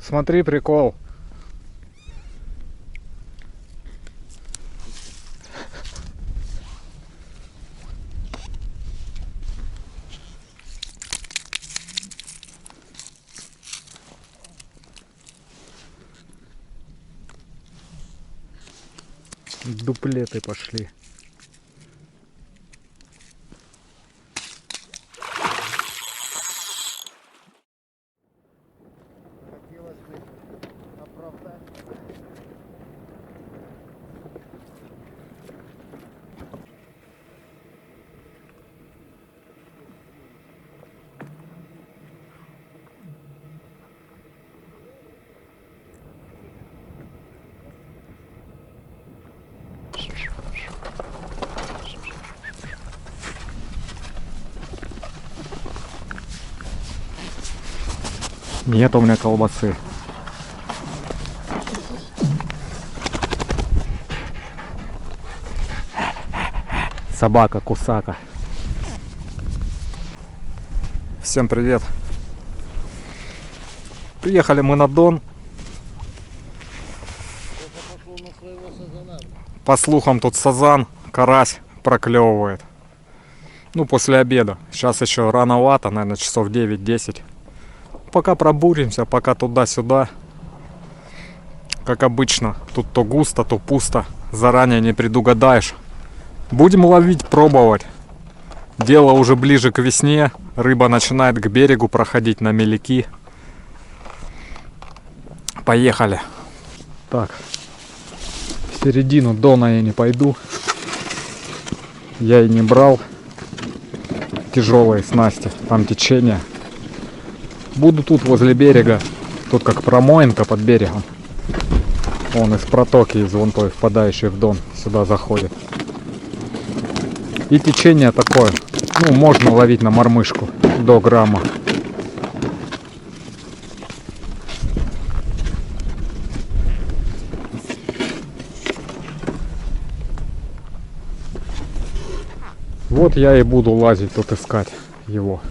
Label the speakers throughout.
Speaker 1: Смотри, прикол. Дуплеты пошли.
Speaker 2: Хотелось бы оправдать.
Speaker 1: Нет у меня колбасы. Собака кусака. Всем привет. Приехали мы на Дон. По слухам, тут сазан, карась проклевывает. Ну, после обеда. Сейчас еще рановато, наверное, часов 9-10. Пока пробуримся, пока туда-сюда. Как обычно, тут то густо, то пусто. Заранее не предугадаешь. Будем ловить, пробовать. Дело уже ближе к весне. Рыба начинает к берегу проходить на меляки. Поехали. Так. В середину Дона я не пойду. Я и не брал тяжелые снасти. Там течение. Буду тут возле берега. Тут как промоинка под берегом. Он из протоки, из вон той впадающей в Дон, сюда заходит. И течение такое. Ну, можно ловить на мормышку до грамма. Вот я и буду лазить тут, искать его.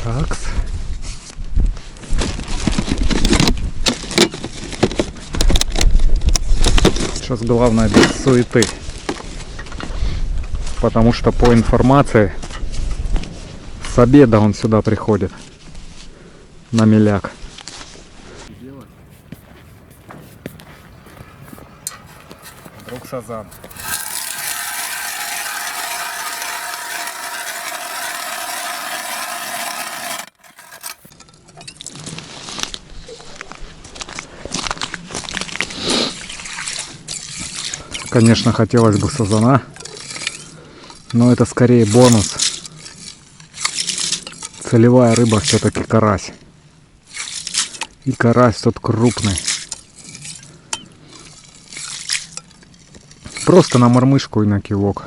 Speaker 1: Такс. Сейчас главное без суеты. Потому что по информации с обеда он сюда приходит. На меляк. Вдруг сазан. Конечно, хотелось бы сазана, но это скорее бонус. Целевая рыба все-таки карась. И карась тут крупный. Просто на мормышку и на кивок.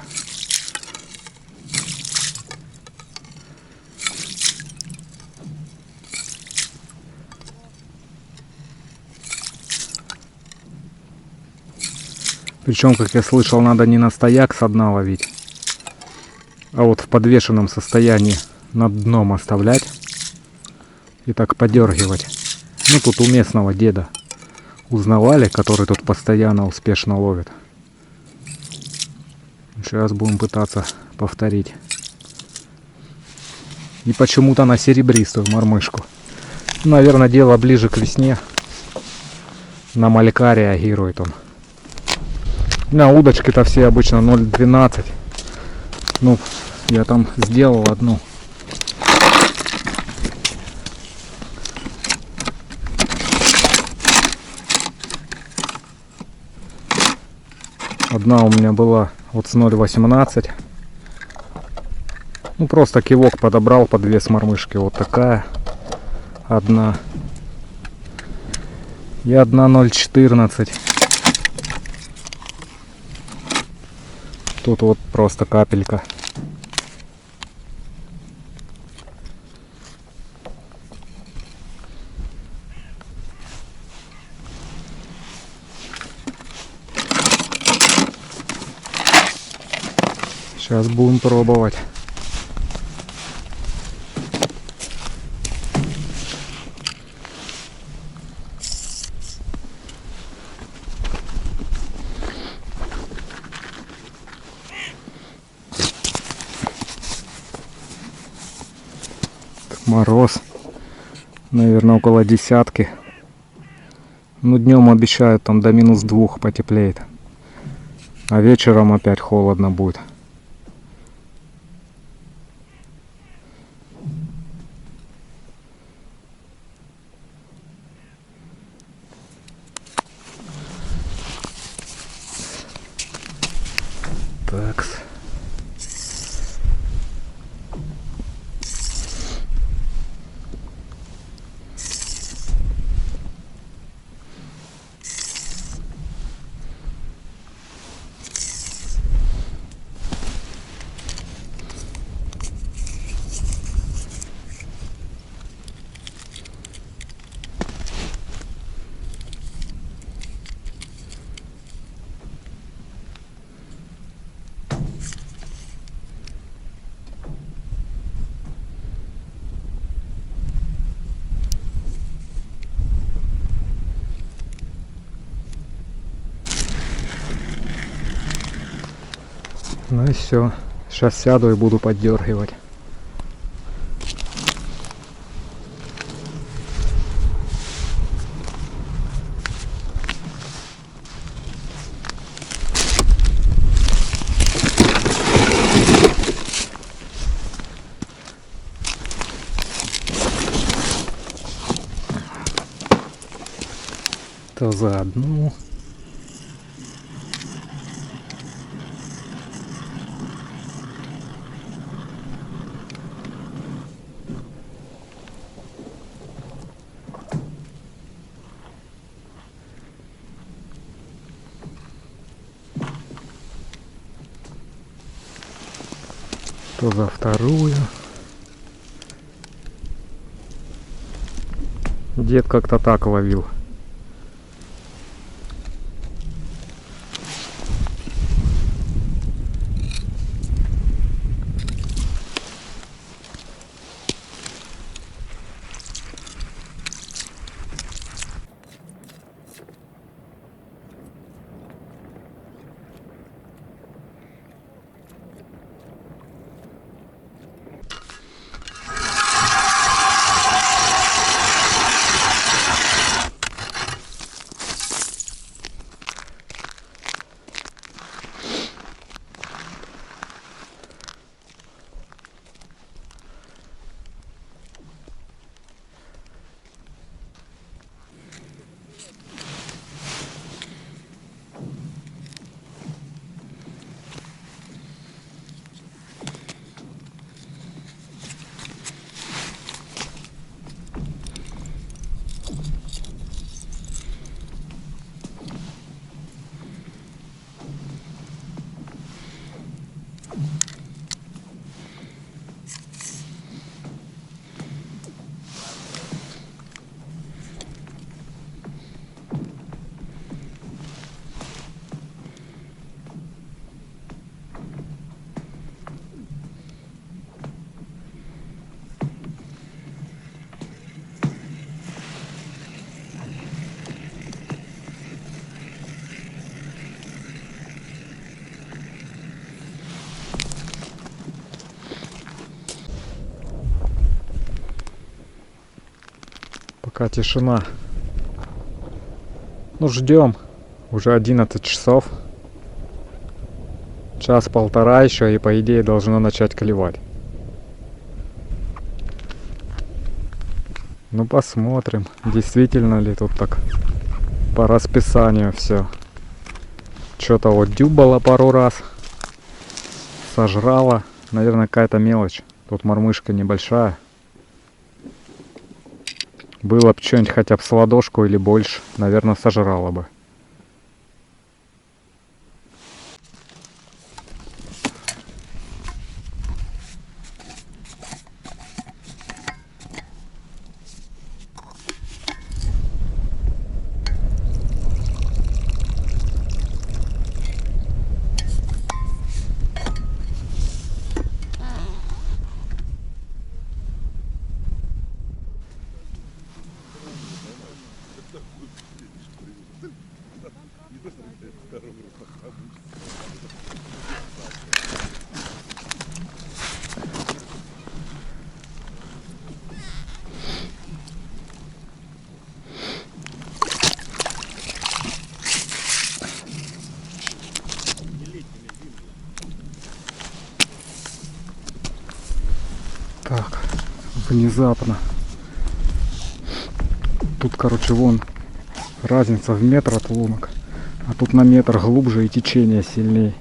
Speaker 1: Причем, как я слышал, надо не на стояк со дна ловить, а вот в подвешенном состоянии над дном оставлять и так подергивать. Ну, тут у местного деда узнавали, который тут постоянно успешно ловит. Сейчас будем пытаться повторить. И почему-то на серебристую мормышку. Наверное, дело ближе к весне. На малька реагирует он. На удочки-то все обычно 0,12. Ну, я там сделал одну. Одна у меня была вот с 0,18. Ну, просто кивок подобрал под вес мормышки. Вот такая одна. И одна 0,14. Тут вот просто капелька. Сейчас будем пробовать. Мороз, наверное, около 10. Ну, днем обещают там до -2 потеплеет. А вечером опять холодно будет. Так. Ну и все. Сейчас сяду и буду поддергивать. То за одну. То за вторую. Дед как-то так ловил. Пока тишина. Ну, ждем. Уже 11 часов. Час-полтора еще, и по идее должно начать клевать. Ну, посмотрим, действительно ли тут так по расписанию все. Что-то вот дюбало пару раз. Сожрала. Наверное, какая-то мелочь. Тут мормышка небольшая. Было бы что-нибудь хотя бы с ладошку или больше, наверное, сожрала бы. Так, внезапно. Тут, короче, вон разница в метр от лунок. А тут на метр глубже и течение сильнее.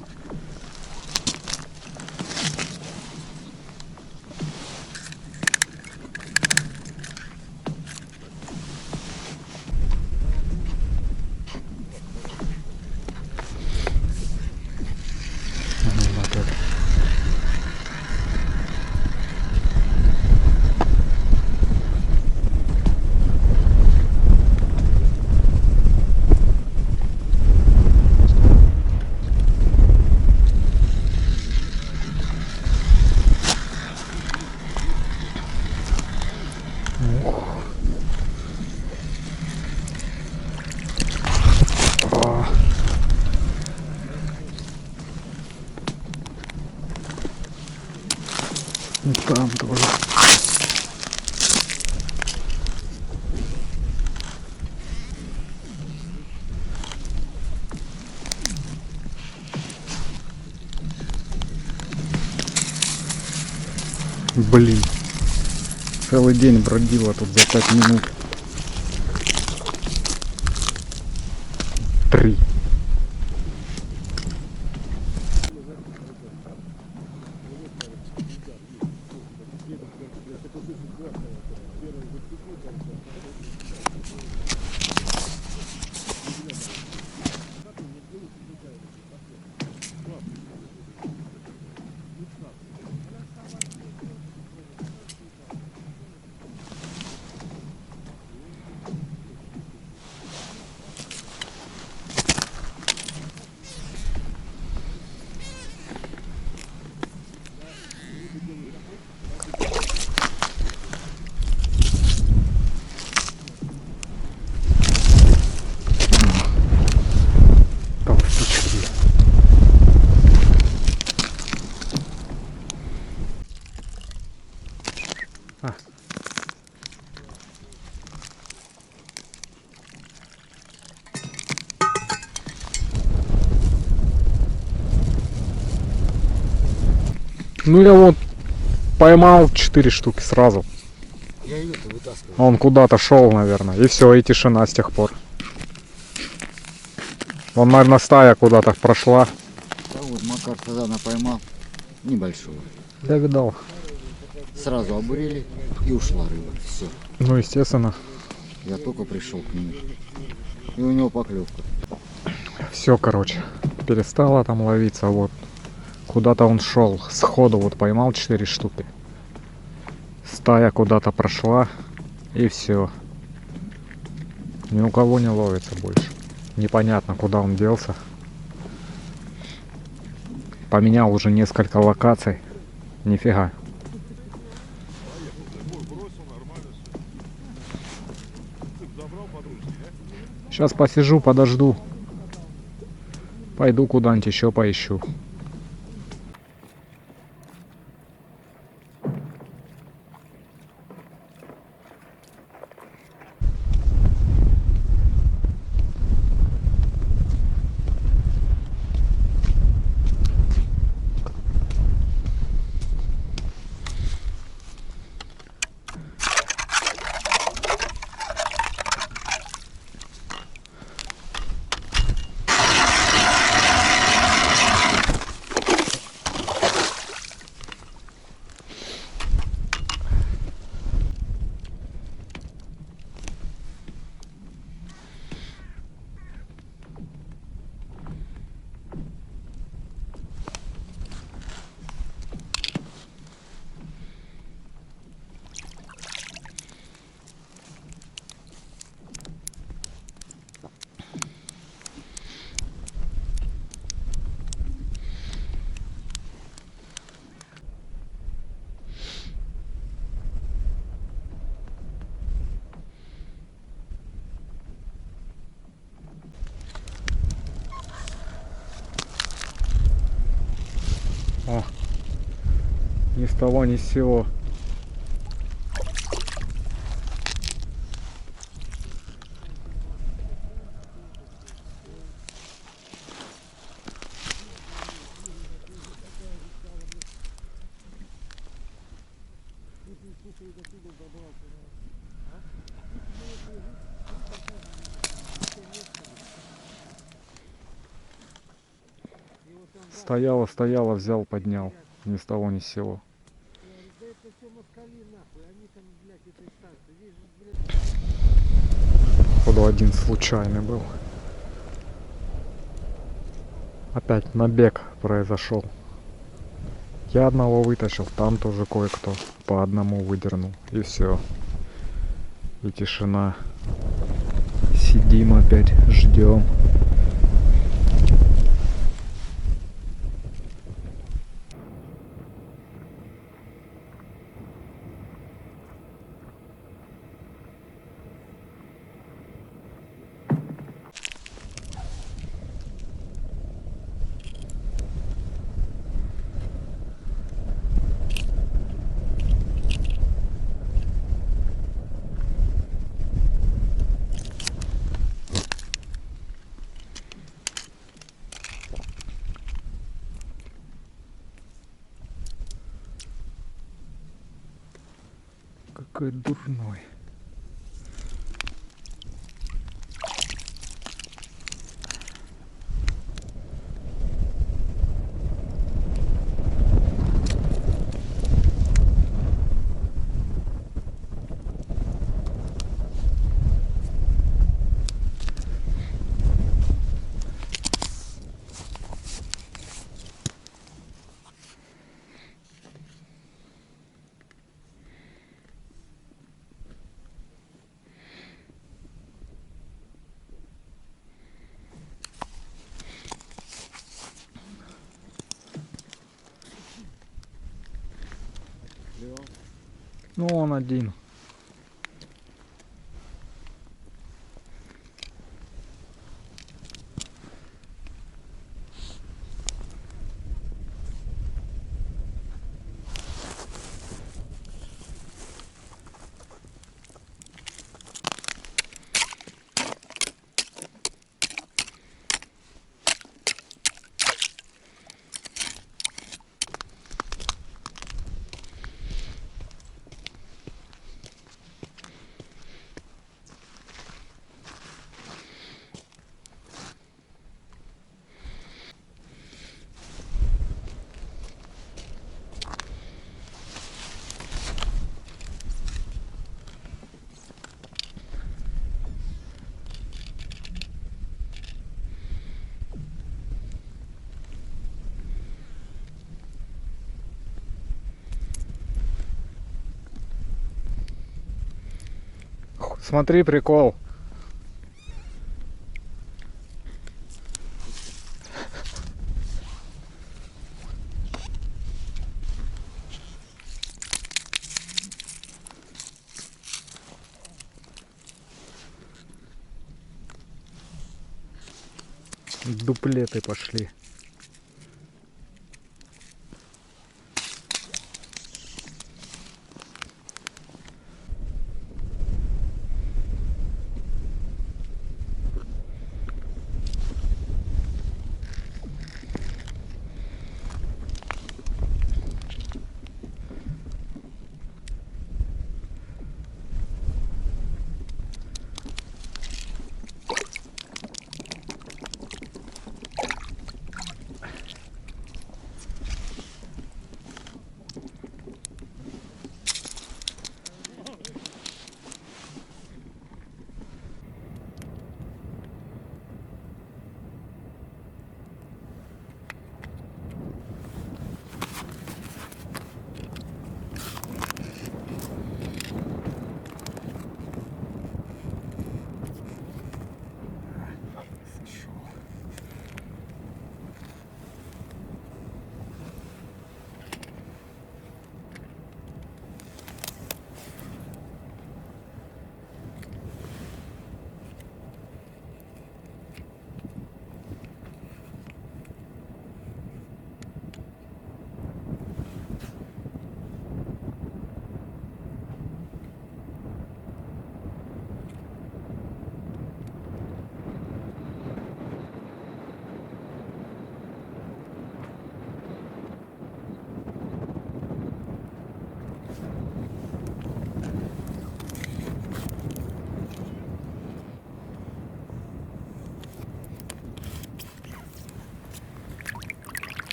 Speaker 1: И там тоже. Блин. Целый день бродила тут за 5 минут. 3. Толстячки. Ну я вот поймал 4 штуки сразу.
Speaker 2: Я ее вытаскиваю.
Speaker 1: Он куда-то шел, наверное. И все, и тишина с тех пор. Он, наверное, стая куда-то прошла.
Speaker 2: Да вот Макар сазана поймал. Небольшого.
Speaker 1: Я видал.
Speaker 2: Сразу обурили и ушла рыба. Все.
Speaker 1: Ну, естественно.
Speaker 2: Я только пришел к нему. И у него поклевка.
Speaker 1: Все, короче. Перестала там ловиться. Вот. Куда-то он шел. Сходу вот поймал 4 штуки. Стая куда-то прошла. И все. Ни у кого не ловится больше. Непонятно, куда он делся. Поменял уже несколько локаций. Нифига. Сейчас посижу, подожду. Пойду куда-нибудь еще поищу. О, ни с того ни с сего. Стояла, стояла, взял, поднял. Ни с того, ни с сего. Походу один случайный был. Опять набег произошел. Я одного вытащил, там тоже кое-кто по одному выдернул. И все. И тишина. Сидим опять, ждем. Какой дурной. Ну, он один. Смотри, прикол. Дуплеты пошли.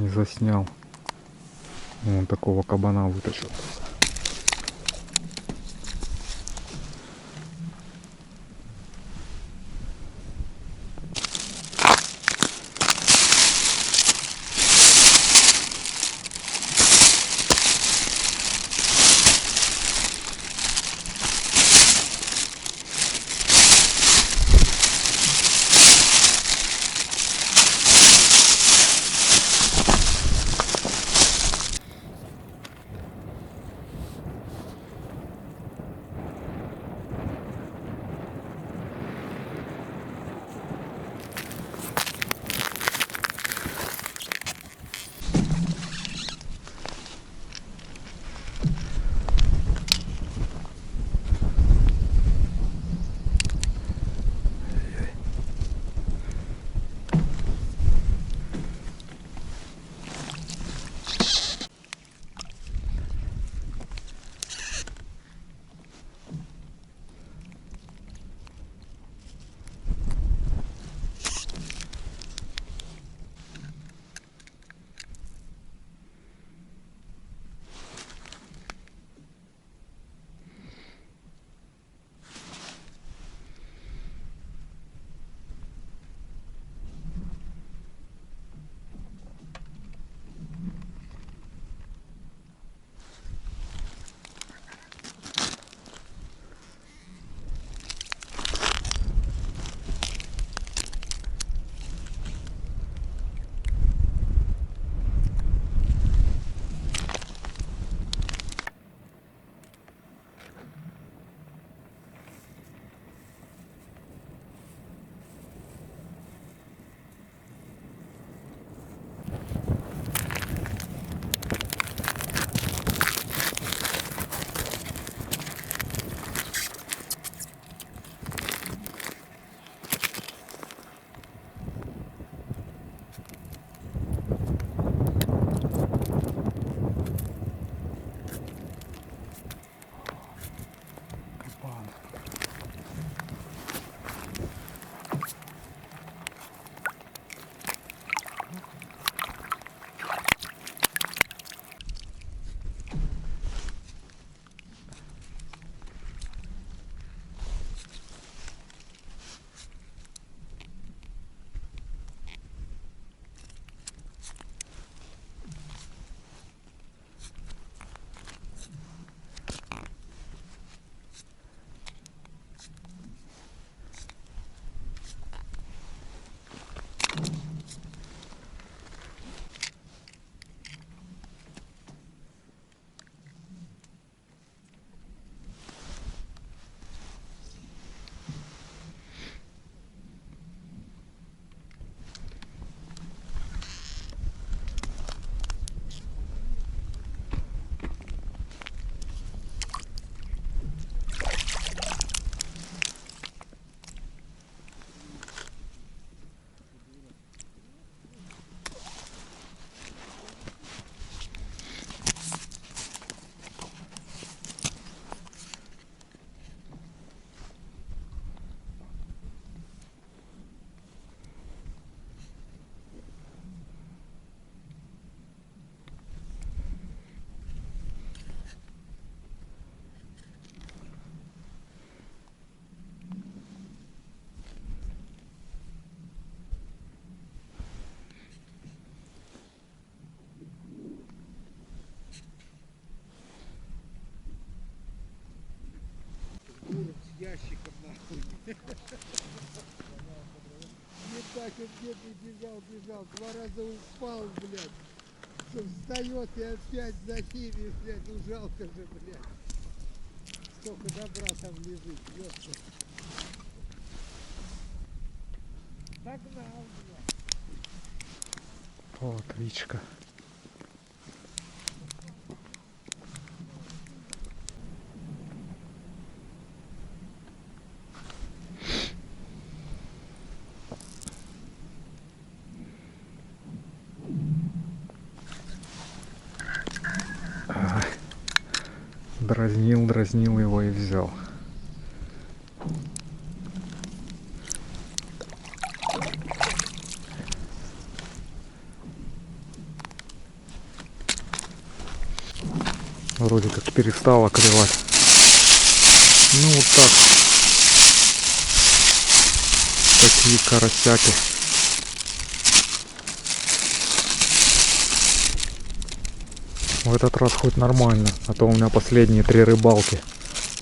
Speaker 1: Не заснял. Вон такого кабана вытащил.
Speaker 3: Ящиком нахуй. Не так он бедный бежал, 2 раза упал, блядь. Что встает и опять за ними, блядь, ну жалко же, блядь. Сколько добра там лежит, ёпта. Догнал, блядь.
Speaker 1: Вот Вичка. Дразнил его и взял. Вроде как перестала клевать. Ну вот так. Такие карасяки. В этот раз хоть нормально, а то у меня последние 3 рыбалки.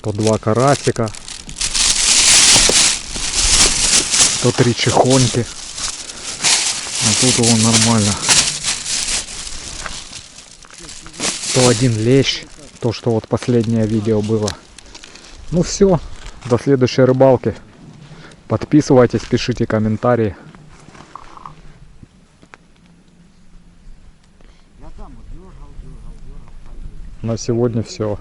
Speaker 1: То 2 карасика, то 3 чехоньки. А тут его нормально. То 1 лещ, то что вот последнее видео было. Ну все, до следующей рыбалки. Подписывайтесь, пишите комментарии. На сегодня все.